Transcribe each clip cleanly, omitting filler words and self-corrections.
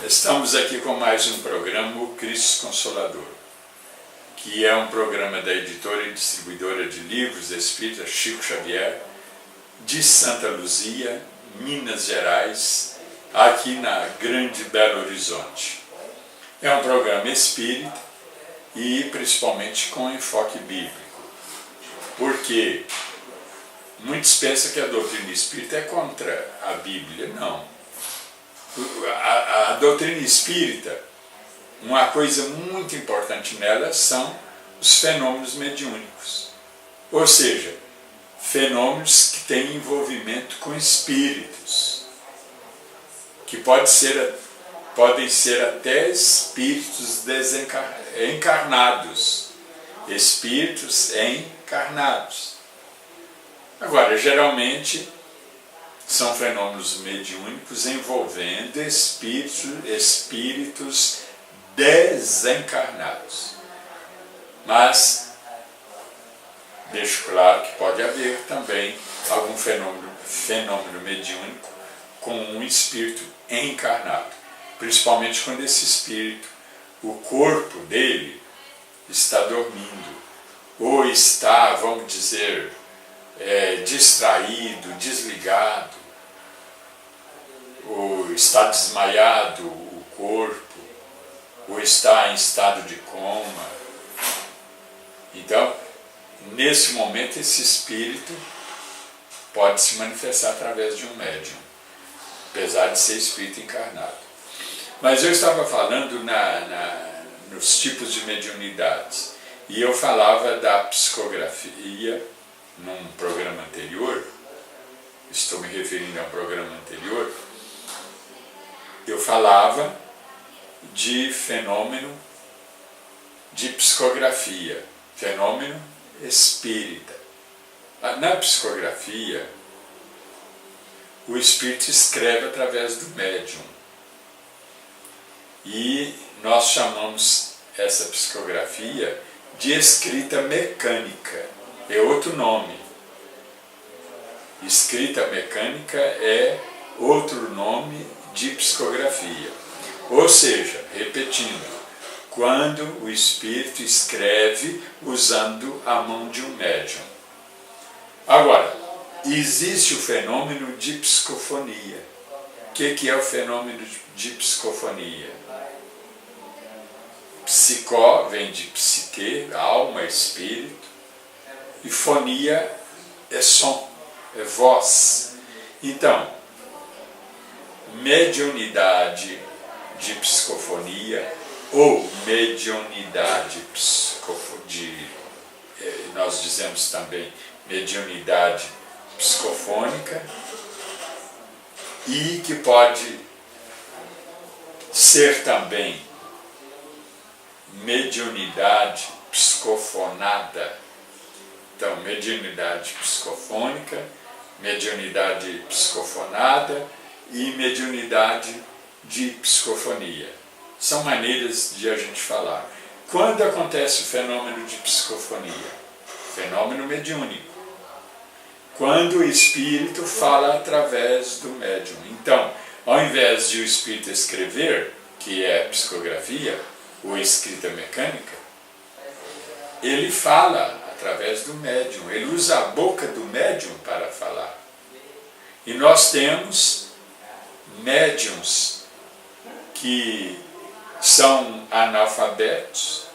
Estamos aqui com mais um programa, o Cristo Consolador, que é um programa da editora e distribuidora de livros espíritas Chico Xavier, de Santa Luzia, Minas Gerais, aqui na Grande Belo Horizonte. É um programa espírita e principalmente com enfoque bíblico, porque muitos pensam que a doutrina espírita é contra a Bíblia. Não. A doutrina espírita, uma coisa muito importante nela são os fenômenos mediúnicos. Ou seja, fenômenos que têm envolvimento com espíritos, que podem ser até espíritos encarnados. Espíritos encarnados. Agora, geralmente, são fenômenos mediúnicos envolvendo espíritos desencarnados. Mas deixo claro que pode haver também algum fenômeno mediúnico com um espírito encarnado, principalmente quando esse espírito, o corpo dele, está dormindo, ou está, vamos dizer, distraído, desligado, ou está desmaiado o corpo, ou está em estado de coma. Então, nesse momento, esse espírito pode se manifestar através de um médium, apesar de ser espírito encarnado. Mas eu estava falando nos tipos de mediunidades, e eu falava da psicografia num programa anterior, estou me referindo a um programa anterior, eu falava de fenômeno de psicografia, fenômeno espírita. Na psicografia, o espírito escreve através do médium. E nós chamamos essa psicografia de escrita mecânica. É outro nome. Escrita mecânica é outro nome de psicografia. Ou seja, repetindo, quando o espírito escreve usando a mão de um médium. Agora, existe o fenômeno de psicofonia. O que é o fenômeno de psicofonia? Psicó vem de psique, alma, espírito, e fonia é som, é voz. Então, mediunidade de psicofonia ou mediunidade nós dizemos também mediunidade psicofônica, e que pode ser também mediunidade psicofonada. Então, mediunidade psicofônica, mediunidade psicofonada e mediunidade de psicofonia. São maneiras de a gente falar. Quando acontece o fenômeno de psicofonia? Fenômeno mediúnico. Quando o espírito fala através do médium. Então, ao invés de o espírito escrever, que é psicografia, ou escrita mecânica, ele fala através do médium, ele usa a boca do médium para falar. E nós temos médiums que são analfabetos,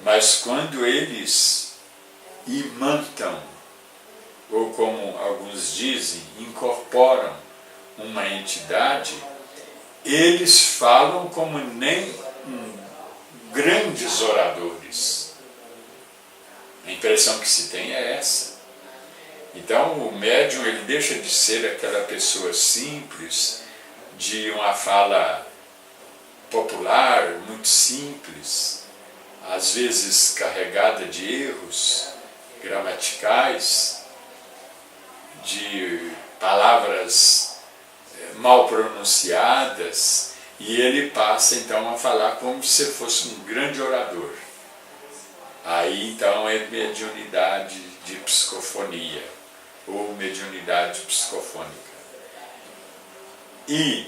mas quando eles imantam, ou como alguns dizem, incorporam uma entidade, eles falam como nem grandes oradores. A impressão que se tem é essa. Então o médium ele deixa de ser aquela pessoa simples, de uma fala popular, muito simples, às vezes carregada de erros gramaticais, de palavras mal pronunciadas, e ele passa então a falar como se fosse um grande orador. Aí então é mediunidade de psicofonia, ou mediunidade psicofônica. E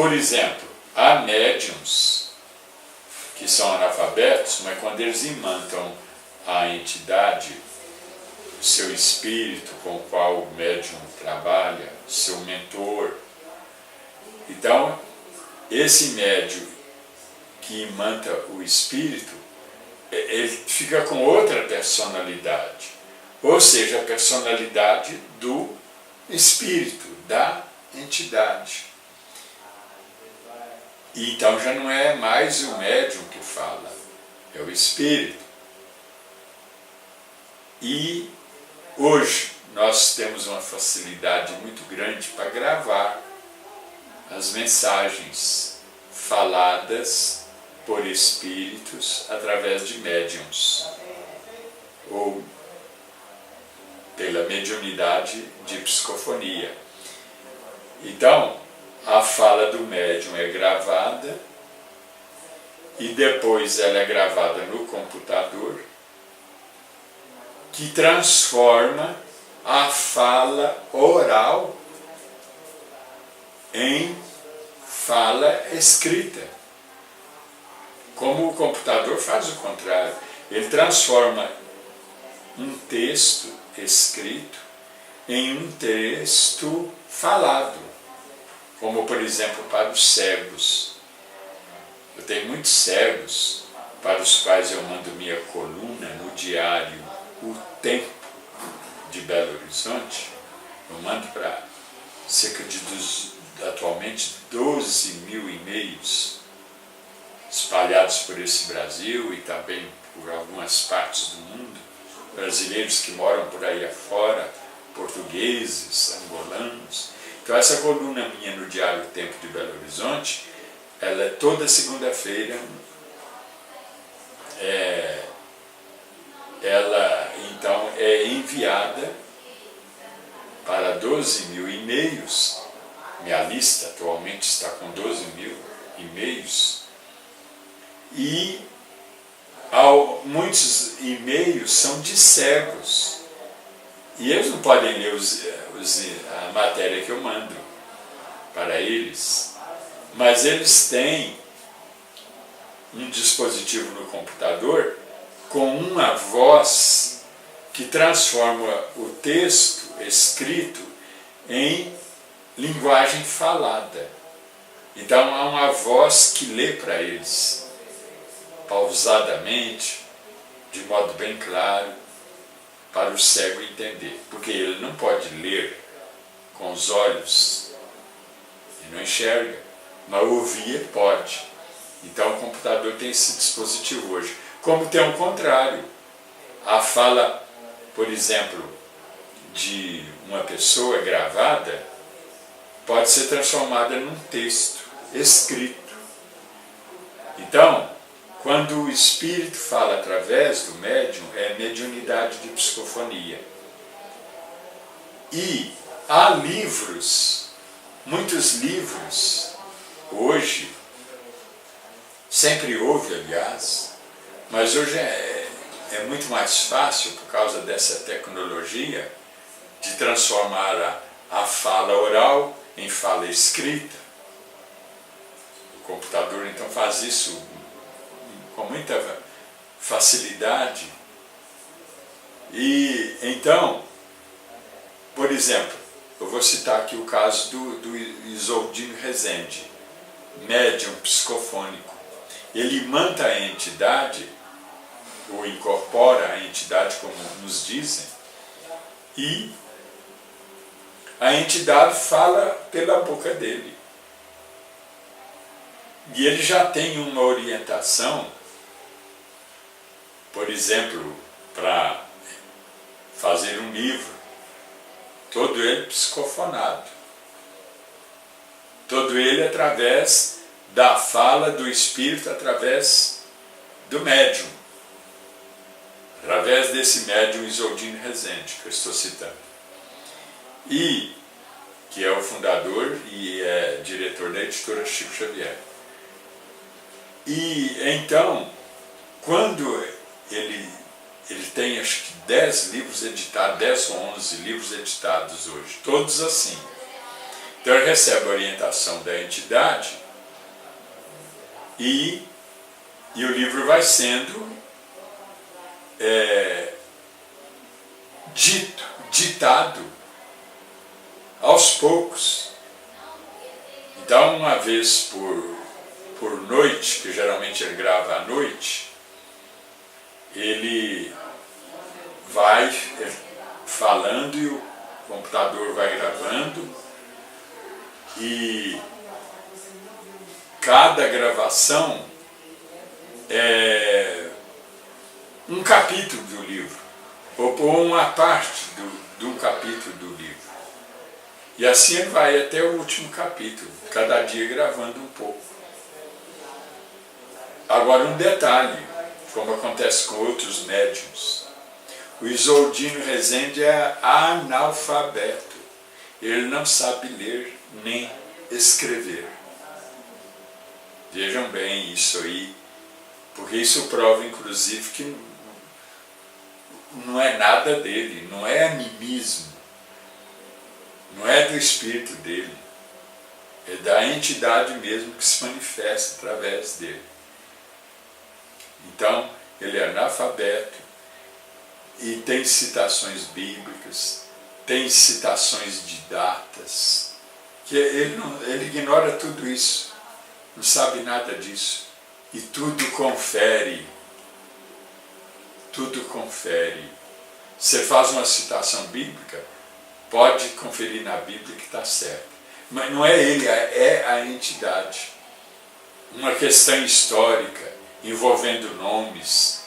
Por exemplo, há médiums que são analfabetos, mas quando eles imantam a entidade, o seu espírito com o qual o médium trabalha, seu mentor. Então, esse médium que imanta o espírito, ele fica com outra personalidade, ou seja, a personalidade do espírito, da entidade. E então já não é mais o médium que fala, é o espírito. E hoje nós temos uma facilidade muito grande para gravar as mensagens faladas por espíritos através de médiums, ou pela mediunidade de psicofonia. Então, a fala do médium é gravada e depois ela é gravada no computador, que transforma a fala oral em fala escrita. Como o computador faz o contrário, ele transforma um texto escrito em um texto falado, como por exemplo para os cegos. Eu tenho muitos cegos para os quais eu mando minha coluna no diário O Tempo de Belo Horizonte. Eu mando para cerca de atualmente 12 mil e-mails espalhados por esse Brasil e também por algumas partes do mundo, brasileiros que moram por aí afora, portugueses, angolanos. Então essa coluna minha no Diário Tempo de Belo Horizonte, ela é toda segunda-feira, ela então é enviada para 12 mil e-mails. Minha lista atualmente está com 12 mil e-mails. E muitos e-mails são de cegos. E eles não podem ler a matéria que eu mando para eles. Mas eles têm um dispositivo no computador com uma voz que transforma o texto escrito em linguagem falada. Então há uma voz que lê para eles, pausadamente, de modo bem claro, para o cego entender. Porque ele não pode ler com os olhos, ele não enxerga, mas ouvir ele pode. Então o computador tem esse dispositivo hoje. Como tem o contrário, a fala, por exemplo, de uma pessoa gravada pode ser transformada num texto escrito. Então, quando o espírito fala através do médium, é mediunidade de psicofonia. E há livros, muitos livros, hoje, sempre houve, aliás, mas hoje é muito mais fácil, por causa dessa tecnologia, de transformar a fala oral em fala escrita. O computador então faz isso com muita facilidade. E então, por exemplo, eu vou citar aqui o caso do Isoldino Rezende, médium psicofônico. Ele imanta a entidade, ou incorpora a entidade, como nos dizem, e a entidade fala pela boca dele. E ele já tem uma orientação, por exemplo, para fazer um livro, todo ele psicofonado. Todo ele através da fala do espírito, através do médium. Através desse médium Isoldino Rezende, que eu estou citando. E que é o fundador e é diretor da editora Chico Xavier. E então, quando ele tem acho que 10 livros editados, 10 ou 11 livros editados hoje, todos assim. Então ele recebe a orientação da entidade e o livro vai sendo ditado aos poucos. Então, uma vez por noite, que geralmente ele grava à noite, ele vai falando e o computador vai gravando, e cada gravação é um capítulo do livro, ou uma parte de um capítulo do livro. E assim ele vai até o último capítulo, cada dia gravando um pouco. Agora um detalhe, como acontece com outros médiuns. O Isoldino Rezende é analfabeto. Ele não sabe ler nem escrever. Vejam bem isso aí, porque isso prova inclusive que não é nada dele, não é animismo, não é do espírito dele, é da entidade mesmo que se manifesta através dele. Então, ele é analfabeto e tem citações bíblicas, tem citações de datas, que ele ignora tudo isso, não sabe nada disso, e tudo confere. Tudo confere. Você faz uma citação bíblica, pode conferir na Bíblia que está certo. Mas não é ele, é a entidade. Uma questão histórica, envolvendo nomes.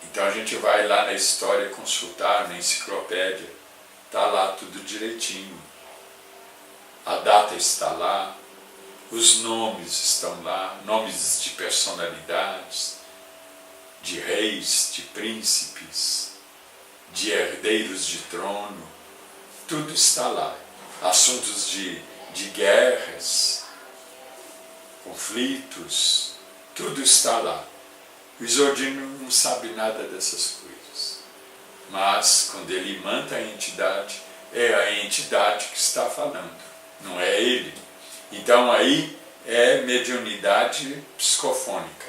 Então a gente vai lá na história consultar, na enciclopédia. Está lá tudo direitinho. A data está lá, os nomes estão lá, nomes de personalidades, de reis, de príncipes, de herdeiros de trono, tudo está lá. Assuntos de guerras, conflitos, tudo está lá. O Isoldino não sabe nada dessas coisas. Mas, quando ele manda a entidade, é a entidade que está falando, não é ele. Então aí é mediunidade psicofônica.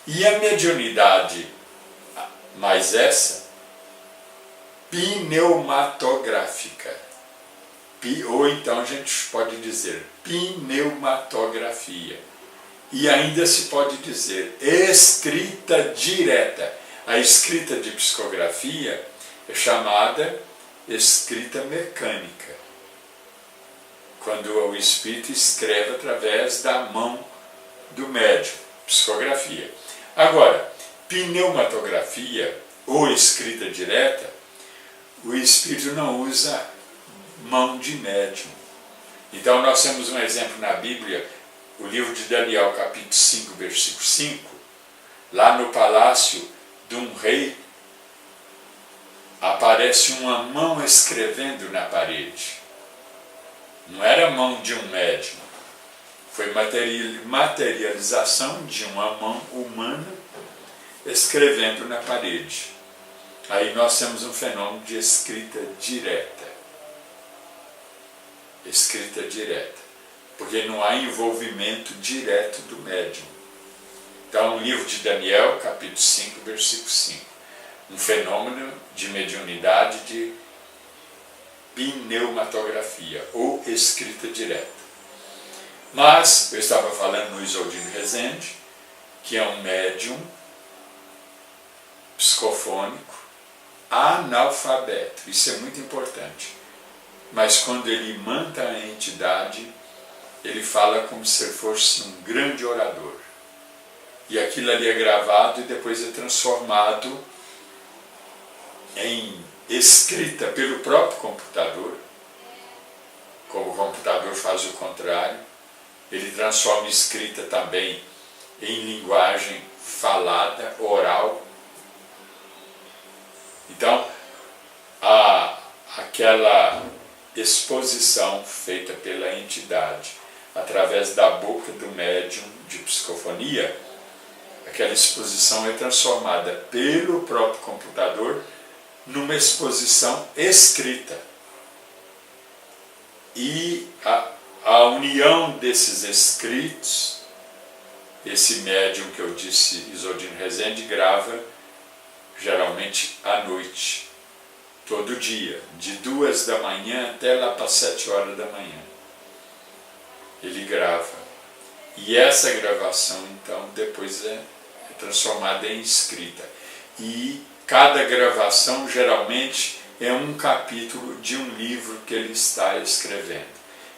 E a mediunidade, mais essa, pneumatográfica, ou então a gente pode dizer pneumatografia, e ainda se pode dizer escrita direta. A escrita de psicografia é chamada escrita mecânica, quando o espírito escreve através da mão do médium, psicografia. Agora, pneumatografia ou escrita direta, o espírito não usa mão de médium. Então nós temos um exemplo na Bíblia, o livro de Daniel, capítulo 5, versículo 5, lá no palácio de um rei, aparece uma mão escrevendo na parede. Não era a mão de um médium, foi materialização de uma mão humana escrevendo na parede. Aí nós temos um fenômeno de escrita direta. Escrita direta. Porque não há envolvimento direto do médium. Então, o livro de Daniel, capítulo 5, versículo 5. Um fenômeno de mediunidade de pneumatografia, ou escrita direta. Mas, eu estava falando no Isoldino Rezende, que é um médium psicofônico, analfabeto. Isso é muito importante. Mas quando ele manda a entidade, ele fala como se fosse um grande orador. E aquilo ali é gravado e depois é transformado em escrita pelo próprio computador. Como o computador faz o contrário, ele transforma escrita também em linguagem falada, oral. Então, aquela exposição feita pela entidade através da boca do médium de psicofonia, aquela exposição é transformada pelo próprio computador numa exposição escrita. E a união desses escritos esse médium que eu disse, Isodino Rezende, grava geralmente à noite, todo dia, de 2 da manhã até lá para 7 horas da manhã. Ele grava. E essa gravação, então, depois é transformada em escrita. E cada gravação, geralmente, é um capítulo de um livro que ele está escrevendo.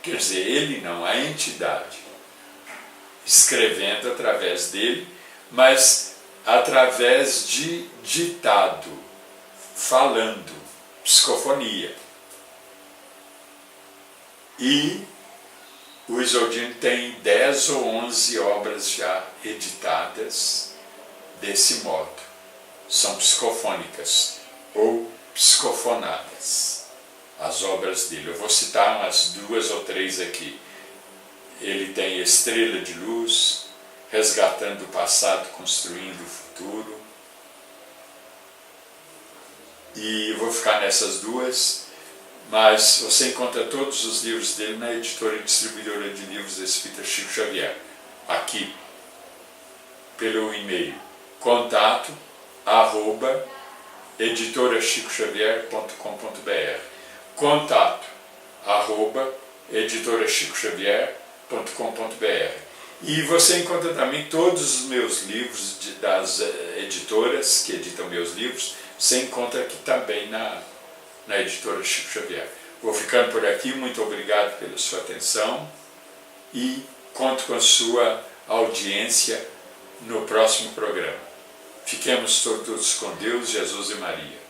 Quer dizer, ele não, a entidade, escrevendo através dele, mas através de ditado, falando, psicofonia. E o Isodino tem 10 ou 11 obras já editadas desse modo. São psicofônicas ou psicofonadas, as obras dele. Eu vou citar umas 2 ou 3 aqui. Ele tem Estrela de Luz, Resgatando o Passado, Construindo o Futuro. E eu vou ficar nessas 2, mas você encontra todos os livros dele na editora e distribuidora de livros Espírita Chico Xavier, aqui, pelo e-mail contato@editorachicoxavier.com.br, contato@editorachicoxavier.com.br. E você encontra também todos os meus livros das editoras que editam meus livros, você encontra aqui também na editora Chico Xavier. Vou ficando por aqui, muito obrigado pela sua atenção e conto com a sua audiência no próximo programa. Fiquemos todos com Deus, Jesus e Maria.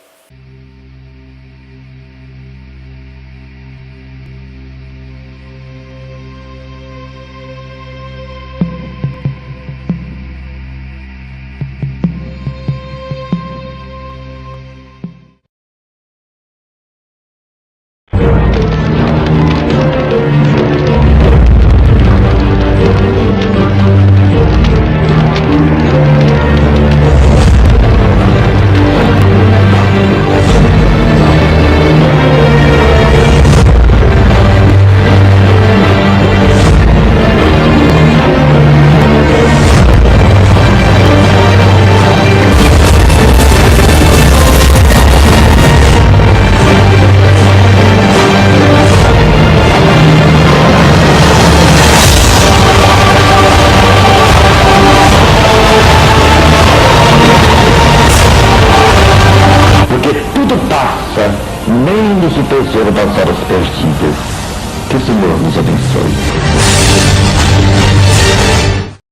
Nem do supercero das horas perdidas. Que o Senhor nos abençoe.